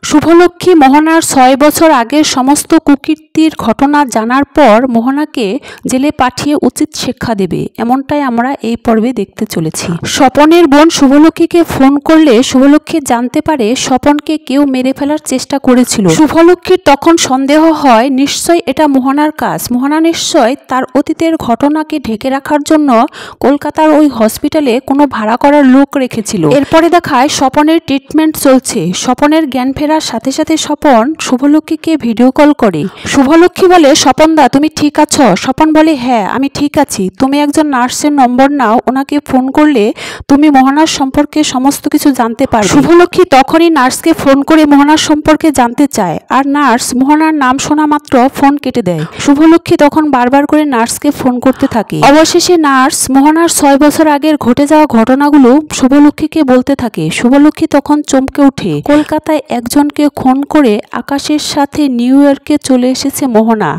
শুভলক্ষ্মী মোহনার ৬ বছর আগের সমস্ত কুকীর্তির ঘটনা জানার পর মোহনাকে জেলে পাঠিয়ে উচিত শিক্ষা দেবে, এমনটাই আমরা এই পর্বে দেখতে চলেছি। স্বপনের বোন শুভলক্ষ্মীকে ফোন করলে শুভলক্ষ্মী জানতে পারে স্বপনকে কেউ মেরে ফেলার চেষ্টা করেছিল। শুভলক্ষ্মীর তখন সন্দেহ হয় নিশ্চয় এটা মোহনার কাজ। মোহনা নিশ্চয় তার অতীতের ঘটনাকে ঢেকে রাখার জন্য কলকাতার ওই হসপিটালে কোনো ভাড়া করার লোক রেখেছিল। এরপরে দেখায় স্বপনের ট্রিটমেন্ট চলছে। স্বপনের জ্ঞান ফেরার সাথে সাথে স্বপন শুভলক্ষ্মীকে ভিডিও কল করে। শুভলক্ষ্মী বলে, স্বপনদা তুমি ঠিক আছো? স্বপন বলে, হ্যাঁ আমি ঠিক আছি। তুমি একজন নার্সের নম্বর নাও, ওনাকে ফোন করলে তুমি মোহনার সম্পর্কে সমস্ত কিছু জানতে পারবে। শুভলক্ষ্মী তখনই নার্সকে ফোন করে মোহনার সম্পর্কে জানতে চায়, আর নার্স মোহনার নাম শোনা মাত্র ফোন কেটে দেয়। শুভলক্ষ্মী তখন বারবার করে নার্সকে ফোন করতে থাকে। অবশেষে নার্স মোহনার ৬ বছর আগের ঘটে যাওয়া ঘটনাগুলো শুভলক্ষ্মীকে বলতে থাকে। শুভলক্ষ্মী তখন চমকে ওঠে। কলকাতায় একজনকে খুন করে আকাশের সাথে নিউ ইয়র্কে চলে এসেছে মোহনা,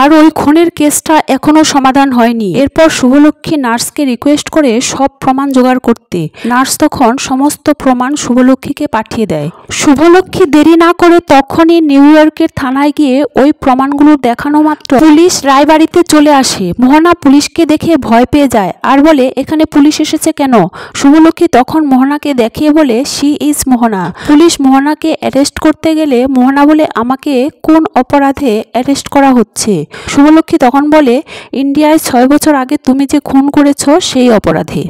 আর ওই খুনের কেসটা এখনো সমাধান হয়নি। এরপর শুভলক্ষ্মী নার্সকে রিকোয়েস্ট করে সব প্রমাণ জোগাড় করতে। নার্স তখন সমস্ত প্রমাণ শুভলক্ষ্মীকে পাঠিয়ে দেয়। শুভলক্ষ্মী দেরি না করে তখনই নিউ ইয়র্কের থানায় গিয়ে ওই প্রমাণগুলো দেখানো মাত্র পুলিশ রায়বাড়িতে চলে আসে। মোহনা পুলিশকে দেখে ভয় পেয়ে যায় আর বলে, এখানে পুলিশ এসেছে কেন? শুভলক্ষ্মী তখন মোহনাকে দেখিয়ে বলে, শি ইজ মোহনা। পুলিশ মোহনাকে অ্যারেস্ট করতে গেলে মোহনা বলে, আমাকে কোন অপরাধে অ্যারেস্ট করা হচ্ছে? শুভলক্ষ্মী তখন বলে, ইন্ডিয়ায় ৬ বছর আগে তুমি যে খুন করেছ সেই অপরাধে।